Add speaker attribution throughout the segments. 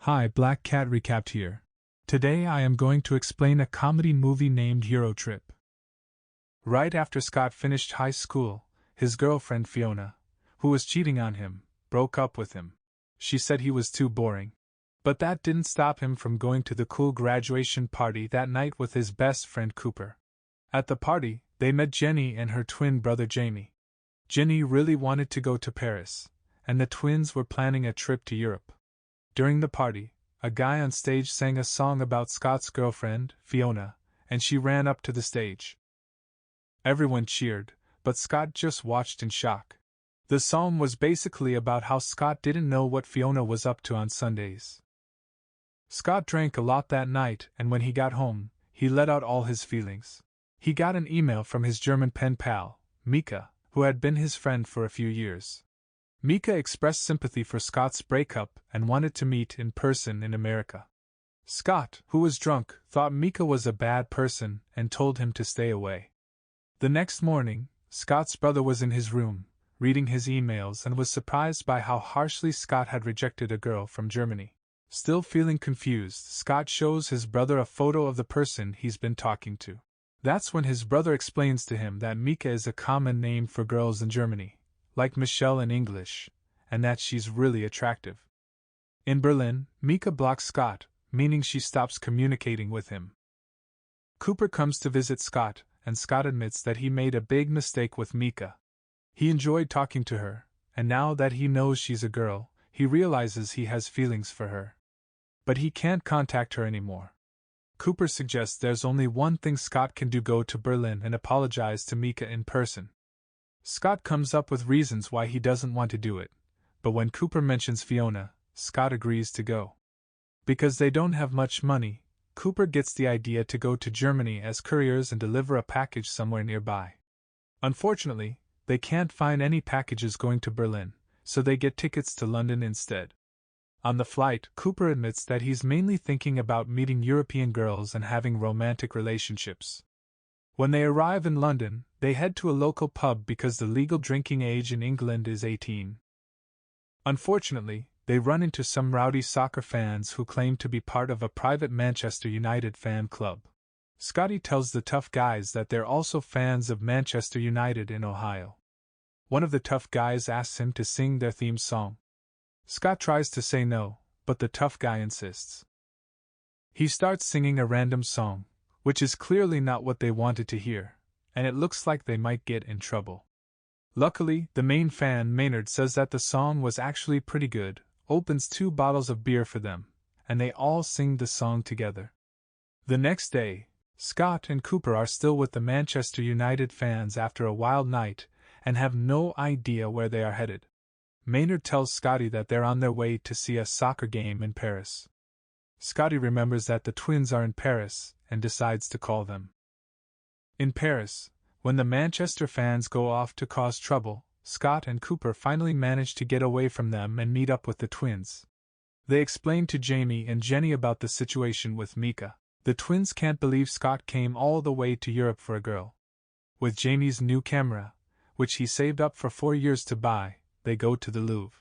Speaker 1: Hi, Black Cat Recapped here. Today I am going to explain a comedy movie named Eurotrip. Right after Scott finished high school, his girlfriend Fiona, who was cheating on him, broke up with him. She said he was too boring. But that didn't stop him from going to the cool graduation party that night with his best friend Cooper. At the party, they met Jenny and her twin brother Jamie. Jenny really wanted to go to Paris, and the twins were planning a trip to Europe. During the party, a guy on stage sang a song about Scott's girlfriend, Fiona, and she ran up to the stage. Everyone cheered, but Scott just watched in shock. The song was basically about how Scott didn't know what Fiona was up to on Sundays. Scott drank a lot that night, and when he got home, he let out all his feelings. He got an email from his German pen pal, Mieke, who had been his friend for a few years. Mieke expressed sympathy for Scott's breakup and wanted to meet in person in America. Scott, who was drunk, thought Mieke was a bad person and told him to stay away. The next morning, Scott's brother was in his room, reading his emails, and was surprised by how harshly Scott had rejected a girl from Germany. Still feeling confused, Scott shows his brother a photo of the person he's been talking to. That's when his brother explains to him that Mieke is a common name for girls in Germany, like Michelle in English, and that she's really attractive. In Berlin, Mieke blocks Scott, meaning she stops communicating with him. Cooper comes to visit Scott, and Scott admits that he made a big mistake with Mieke. He enjoyed talking to her, and now that he knows she's a girl, he realizes he has feelings for her. But he can't contact her anymore. Cooper suggests there's only one thing Scott can do: go to Berlin and apologize to Mieke in person. Scott comes up with reasons why he doesn't want to do it, but when Cooper mentions Fiona, Scott agrees to go. Because they don't have much money, Cooper gets the idea to go to Germany as couriers and deliver a package somewhere nearby. Unfortunately, they can't find any packages going to Berlin, so they get tickets to London instead. On the flight, Cooper admits that he's mainly thinking about meeting European girls and having romantic relationships. When they arrive in London, they head to a local pub because the legal drinking age in England is 18. Unfortunately, they run into some rowdy soccer fans who claim to be part of a private Manchester United fan club. Scotty tells the tough guys that they're also fans of Manchester United in Ohio. One of the tough guys asks him to sing their theme song. Scott tries to say no, but the tough guy insists. He starts singing a random song, which is clearly not what they wanted to hear, and it looks like they might get in trouble. Luckily, the main fan, Maynard, says that the song was actually pretty good, opens 2 bottles of beer for them, and they all sing the song together. The next day, Scott and Cooper are still with the Manchester United fans after a wild night and have no idea where they are headed. Maynard tells Scotty that they're on their way to see a soccer game in Paris. Scotty remembers that the twins are in Paris and decides to call them. In Paris, when the Manchester fans go off to cause trouble, Scott and Cooper finally manage to get away from them and meet up with the twins. They explain to Jamie and Jenny about the situation with Mieke. The twins can't believe Scott came all the way to Europe for a girl. With Jamie's new camera, which he saved up for 4 years to buy, they go to the Louvre.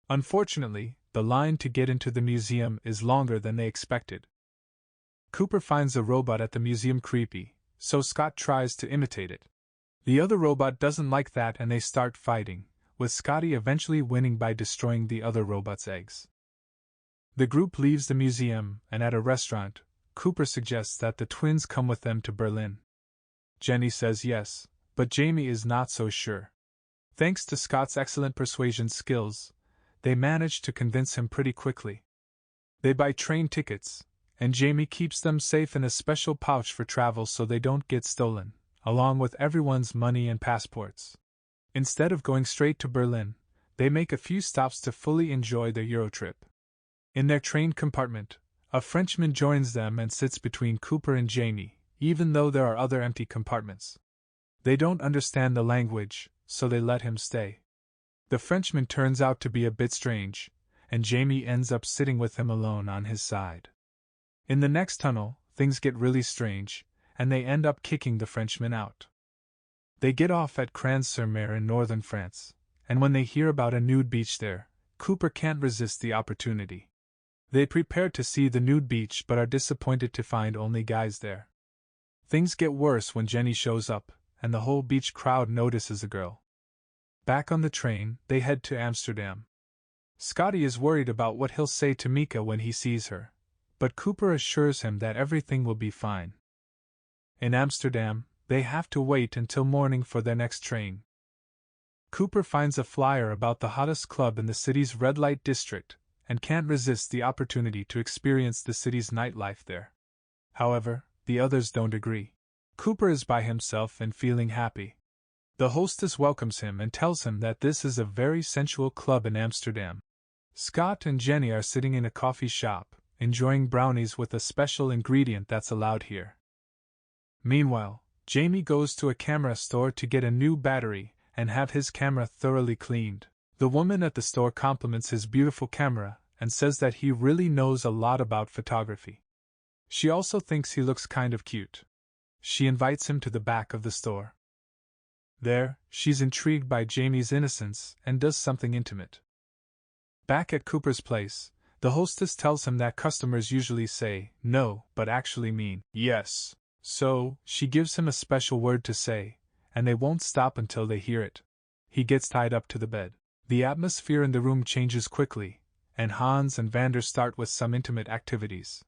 Speaker 1: Unfortunately, the line to get into the museum is longer than they expected. Cooper finds a robot at the museum creepy, so Scott tries to imitate it. The other robot doesn't like that and they start fighting, with Scotty eventually winning by destroying the other robot's eggs. The group leaves the museum, and at a restaurant, Cooper suggests that the twins come with them to Berlin. Jenny says yes, but Jamie is not so sure. Thanks to Scott's excellent persuasion skills, they manage to convince him pretty quickly. They buy train tickets, and Jamie keeps them safe in a special pouch for travel so they don't get stolen, along with everyone's money and passports. Instead of going straight to Berlin, they make a few stops to fully enjoy their Eurotrip. In their train compartment, a Frenchman joins them and sits between Cooper and Jamie, even though there are other empty compartments. They don't understand the language, so they let him stay. The Frenchman turns out to be a bit strange, and Jamie ends up sitting with him alone on his side. In the next tunnel, things get really strange, and they end up kicking the Frenchman out. They get off at Crans-sur-Mer in northern France, and when they hear about a nude beach there, Cooper can't resist the opportunity. They prepare to see the nude beach but are disappointed to find only guys there. Things get worse when Jenny shows up, and the whole beach crowd notices the girl. Back on the train, they head to Amsterdam. Scotty is worried about what he'll say to Mieke when he sees her, but Cooper assures him that everything will be fine. In Amsterdam, they have to wait until morning for their next train. Cooper finds a flyer about the hottest club in the city's red light district, and can't resist the opportunity to experience the city's nightlife there. However, the others don't agree. Cooper is by himself and feeling happy. The hostess welcomes him and tells him that this is a very sensual club in Amsterdam. Scott and Jenny are sitting in a coffee shop, enjoying brownies with a special ingredient that's allowed here. Meanwhile, Jamie goes to a camera store to get a new battery and have his camera thoroughly cleaned. The woman at the store compliments his beautiful camera and says that he really knows a lot about photography. She also thinks he looks kind of cute. She invites him to the back of the store. There, she's intrigued by Jamie's innocence and does something intimate. Back at Cooper's place, the hostess tells him that customers usually say no but actually mean yes. So, she gives him a special word to say, and they won't stop until they hear it. He gets tied up to the bed. The atmosphere in the room changes quickly, and Hans and Vander start with some intimate activities.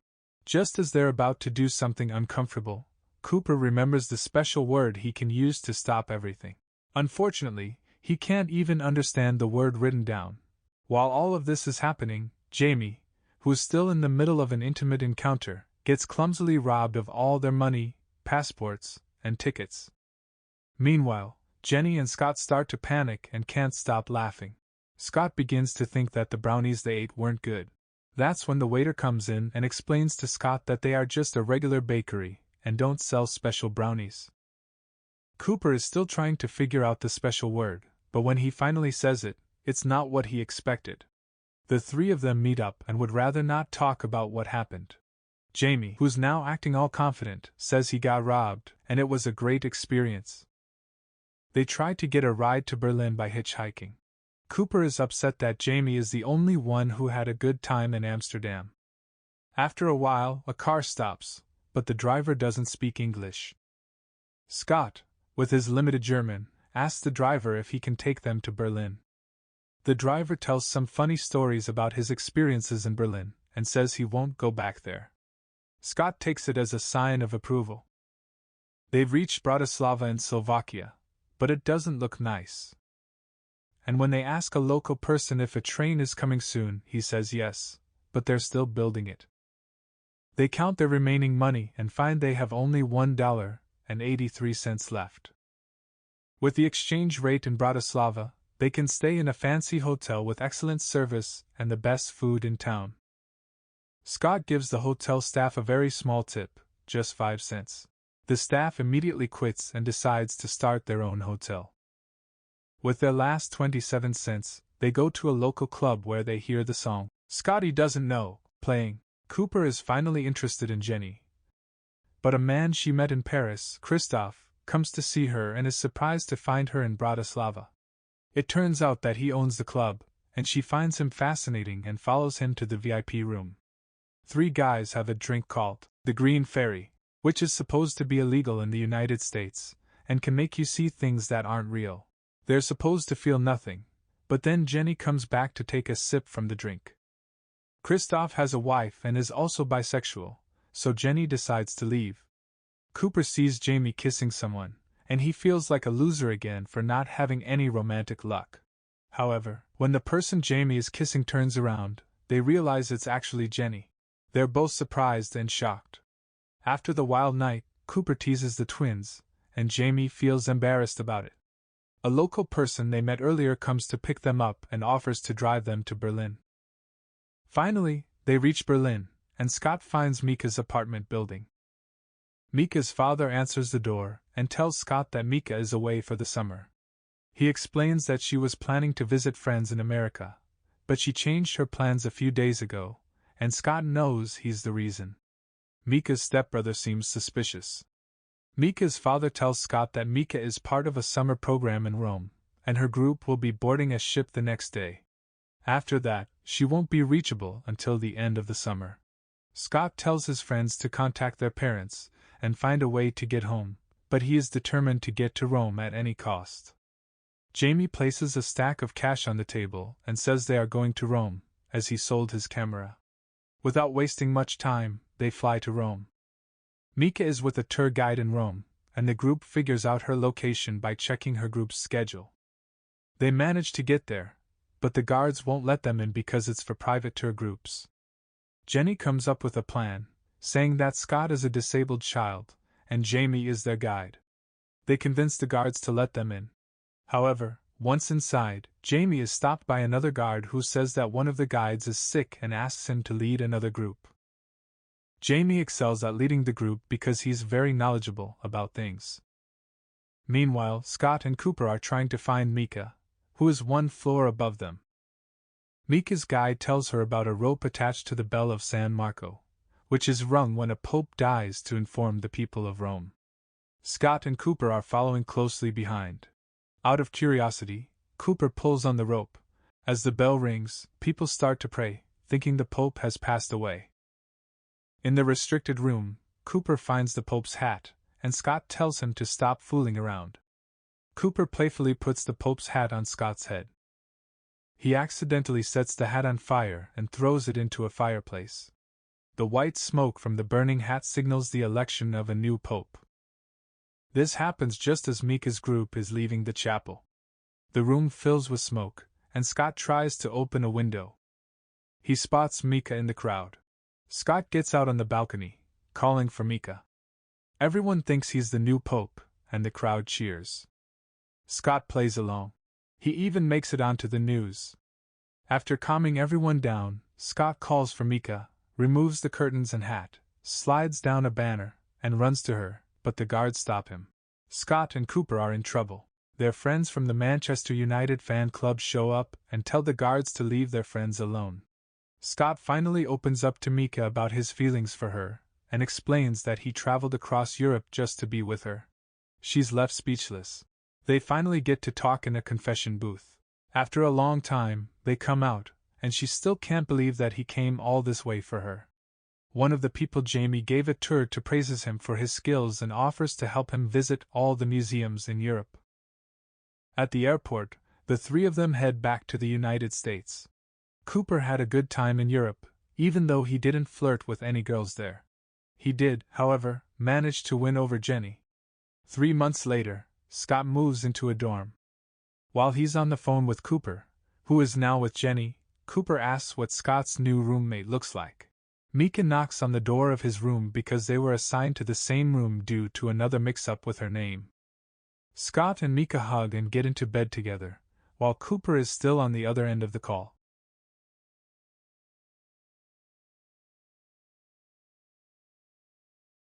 Speaker 1: Just as they're about to do something uncomfortable, Cooper remembers the special word he can use to stop everything. Unfortunately, he can't even understand the word written down. While all of this is happening, Jamie, who is still in the middle of an intimate encounter, gets clumsily robbed of all their money, passports, and tickets. Meanwhile, Jenny and Scott start to panic and can't stop laughing. Scott begins to think that the brownies they ate weren't good. That's when the waiter comes in and explains to Scott that they are just a regular bakery and don't sell special brownies. Cooper is still trying to figure out the special word, but when he finally says it, it's not what he expected. The three of them meet up and would rather not talk about what happened. Jamie, who's now acting all confident, says he got robbed and it was a great experience. They try to get a ride to Berlin by hitchhiking. Cooper is upset that Jamie is the only one who had a good time in Amsterdam. After a while, a car stops, but the driver doesn't speak English. Scott, with his limited German, asks the driver if he can take them to Berlin. The driver tells some funny stories about his experiences in Berlin and says he won't go back there. Scott takes it as a sign of approval. They've reached Bratislava in Slovakia, but it doesn't look nice. And when they ask a local person if a train is coming soon, he says yes, but they're still building it. They count their remaining money and find they have only $1.83 left. With the exchange rate in Bratislava, they can stay in a fancy hotel with excellent service and the best food in town. Scott gives the hotel staff a very small tip, just 5 cents. The staff immediately quits and decides to start their own hotel. With their last 27 cents, they go to a local club where they hear the song Scotty Doesn't Know playing. Cooper is finally interested in Jenny. But a man she met in Paris, Christoph, comes to see her and is surprised to find her in Bratislava. It turns out that he owns the club, and she finds him fascinating and follows him to the VIP room. 3 guys have a drink called the Green Fairy, which is supposed to be illegal in the United States, and can make you see things that aren't real. They're supposed to feel nothing, but then Jenny comes back to take a sip from the drink. Christoph has a wife and is also bisexual, so Jenny decides to leave. Cooper sees Jamie kissing someone, and he feels like a loser again for not having any romantic luck. However, when the person Jamie is kissing turns around, they realize it's actually Jenny. They're both surprised and shocked. After the wild night, Cooper teases the twins, and Jamie feels embarrassed about it. A local person they met earlier comes to pick them up and offers to drive them to Berlin. Finally, they reach Berlin, and Scott finds Mieke's apartment building. Mieke's father answers the door and tells Scott that Mieke is away for the summer. He explains that she was planning to visit friends in America, but she changed her plans a few days ago, and Scott knows he's the reason. Mieke's stepbrother seems suspicious. Mieke's father tells Scott that Mieke is part of a summer program in Rome, and her group will be boarding a ship the next day. After that, she won't be reachable until the end of the summer. Scott tells his friends to contact their parents and find a way to get home, but he is determined to get to Rome at any cost. Jamie places a stack of cash on the table and says they are going to Rome, as he sold his camera. Without wasting much time, they fly to Rome. Mieke is with a tour guide in Rome, and the group figures out her location by checking her group's schedule. They manage to get there, but the guards won't let them in because it's for private tour groups. Jenny comes up with a plan, saying that Scott is a disabled child, and Jamie is their guide. They convince the guards to let them in. However, once inside, Jamie is stopped by another guard who says that one of the guides is sick and asks him to lead another group. Jamie excels at leading the group because he's very knowledgeable about things. Meanwhile, Scott and Cooper are trying to find Mieke, who is one floor above them. Mieke's guide tells her about a rope attached to the bell of San Marco, which is rung when a pope dies to inform the people of Rome. Scott and Cooper are following closely behind. Out of curiosity, Cooper pulls on the rope. As the bell rings, people start to pray, thinking the pope has passed away. In the restricted room, Cooper finds the pope's hat, and Scott tells him to stop fooling around. Cooper playfully puts the pope's hat on Scott's head. He accidentally sets the hat on fire and throws it into a fireplace. The white smoke from the burning hat signals the election of a new pope. This happens just as Mieke's group is leaving the chapel. The room fills with smoke, and Scott tries to open a window. He spots Mieke in the crowd. Scott gets out on the balcony, calling for Mieke. Everyone thinks he's the new pope, and the crowd cheers. Scott plays along. He even makes it onto the news. After calming everyone down, Scott calls for Mieke, removes the curtains and hat, slides down a banner, and runs to her, but the guards stop him. Scott and Cooper are in trouble. Their friends from the Manchester United fan club show up and tell the guards to leave their friends alone. Scott finally opens up to Mieke about his feelings for her, and explains that he traveled across Europe just to be with her. She's left speechless. They finally get to talk in a confession booth. After a long time, they come out, and she still can't believe that he came all this way for her. One of the people Jamie gave a tour to praises him for his skills and offers to help him visit all the museums in Europe. At the airport, the three of them head back to the United States. Cooper had a good time in Europe, even though he didn't flirt with any girls there. He did, however, manage to win over Jenny. 3 months later, Scott moves into a dorm. While he's on the phone with Cooper, who is now with Jenny, Cooper asks what Scott's new roommate looks like. Mieke knocks on the door of his room because they were assigned to the same room due to another mix-up with her name. Scott and Mieke hug and get into bed together, while Cooper is still on the other end of the call.